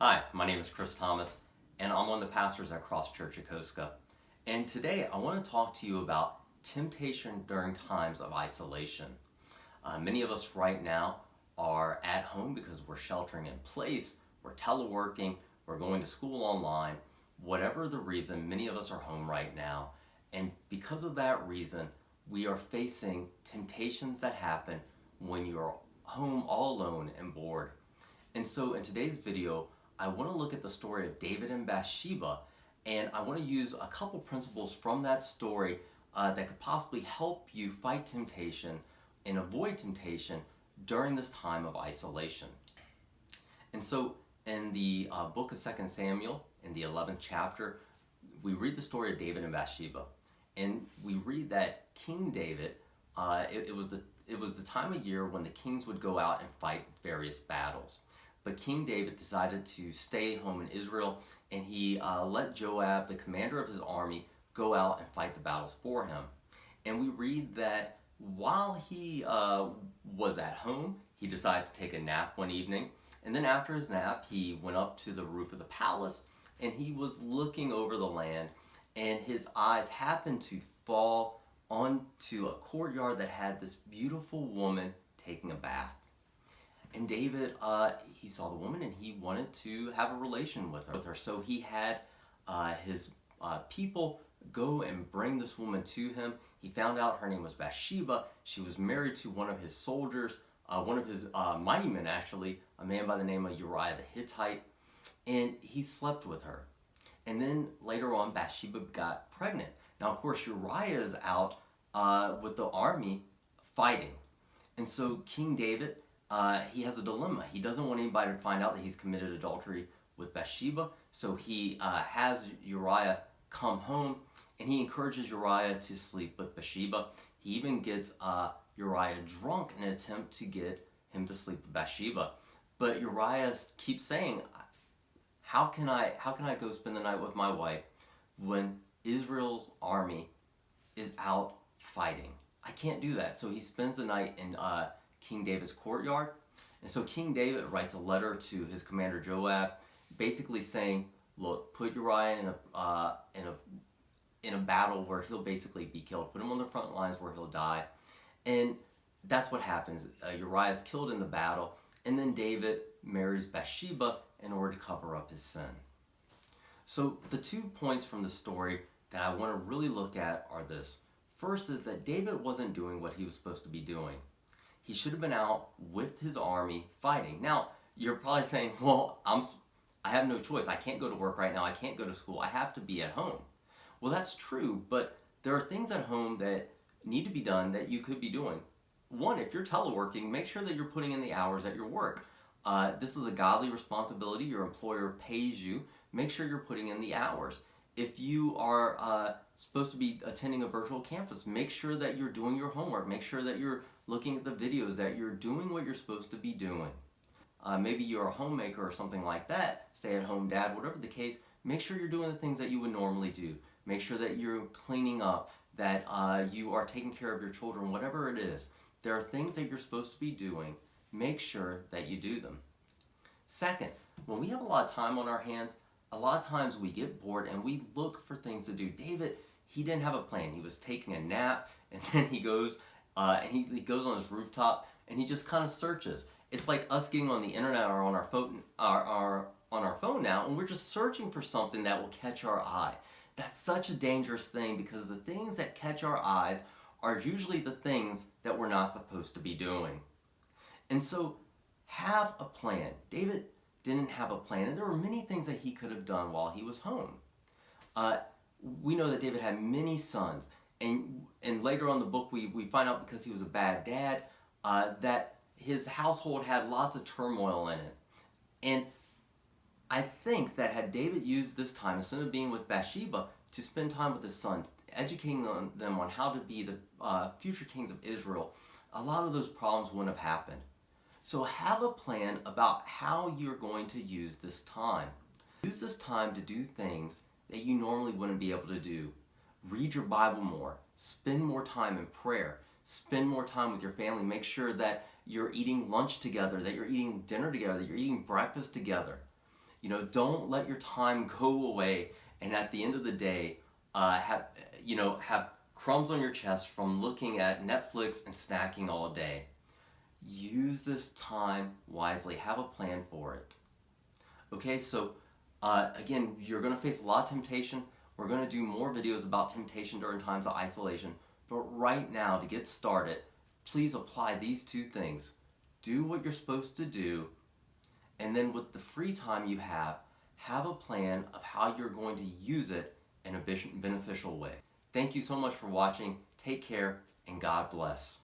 Hi, my name is Chris Thomas, and I'm one of the pastors at Cross Church Yokosuka. And today I want to talk to you about temptation during times of isolation. Many of us right now are at home because we're sheltering in place, we're teleworking, we're going to school online. Whatever the reason, many of us are home right now. And because of that reason, we are facing temptations that happen when you're home all alone and bored. And so in today's video, I want to look at the story of David and Bathsheba, and I want to use a couple principles from that story that could possibly help you fight temptation and avoid temptation during this time of isolation. And so in the book of 2 Samuel, in the 11th chapter, we read the story of David and Bathsheba. And we read that King David, it was the time of year when the kings would go out and fight various battles. But King David decided to stay home in Israel, and he let Joab, the commander of his army, go out and fight the battles for him. And we read that while he was at home, he decided to take a nap one evening. And then after his nap, he went up to the roof of the palace, and he was looking over the land, and his eyes happened to fall onto a courtyard that had this beautiful woman taking a bath. And David, he saw the woman and he wanted to have a relation with her. So he had his people go and bring this woman to him. He found out her name was Bathsheba. She was married to one of his soldiers, one of his mighty men actually, a man by the name of Uriah the Hittite. And he slept with her. And then later on, Bathsheba got pregnant. Now, of course, Uriah is out with the army fighting. And so King David, he has a dilemma. He doesn't want anybody to find out that he's committed adultery with Bathsheba. So he has Uriah come home, and he encourages Uriah to sleep with Bathsheba. He even gets Uriah drunk in an attempt to get him to sleep with Bathsheba. But Uriah keeps saying, how can I go spend the night with my wife when Israel's army is out fighting? I can't do that. So he spends the night in King David's courtyard. And so King David writes a letter to his commander Joab, basically saying, look, put Uriah in a battle where he'll basically be killed. Put him on the front lines where he'll die. And that's what happens. Uriah is killed in the battle, and then David marries Bathsheba in order to cover up his sin. So the 2 points from the story that I want to really look at are this. First is that David wasn't doing what he was supposed to be doing. He should have been out with his army fighting. Now, you're probably saying, well, I have no choice. I can't go to work right now. I can't go to school. I have to be at home. Well, that's true, but there are things at home that need to be done that you could be doing. One, if you're teleworking, make sure that you're putting in the hours at your work. This is a godly responsibility. Your employer pays you. Make sure you're putting in the hours. If you are supposed to be attending a virtual campus, make sure that you're doing your homework. Make sure that you're looking at the videos, that you're doing what you're supposed to be doing. Maybe you're a homemaker or something like that, stay-at-home dad, whatever the case, make sure you're doing the things that you would normally do. Make sure that you're cleaning up, that you are taking care of your children, whatever it is. There are things that you're supposed to be doing. Make sure that you do them. Second, when we have a lot of time on our hands, a lot of times we get bored and we look for things to do. David, he didn't have a plan. He was taking a nap, and then he goes he goes on his rooftop and he just kind of searches. It's like us getting on the internet or on our phone, on our phone now, and we're just searching for something that will catch our eye. That's such a dangerous thing, because the things that catch our eyes are usually the things that we're not supposed to be doing. And so have a plan. David didn't have a plan, and there were many things that he could have done while he was home. We know that David had many sons, and later on in the book we find out, because he was a bad dad, that his household had lots of turmoil in it. And I think that had David used this time, instead of being with Bathsheba, to spend time with his son, educating them on how to be the future kings of Israel, a lot of those problems wouldn't have happened. So have a plan about how you're going to use this time. Use this time to do things that you normally wouldn't be able to do. Read your Bible more. Spend more time in prayer. Spend more time with your family. Make sure that you're eating lunch together, that you're eating dinner together, that you're eating breakfast together. Don't let your time go away and at the end of the day have crumbs on your chest from looking at Netflix and snacking all day. Use this time wisely. Have a plan for it. Okay, so again, you're going to face a lot of temptation. We're going to do more videos about temptation during times of isolation. But right now, to get started, please apply these two things. Do what you're supposed to do, and then with the free time you have a plan of how you're going to use it in a beneficial way. Thank you so much for watching. Take care, and God bless.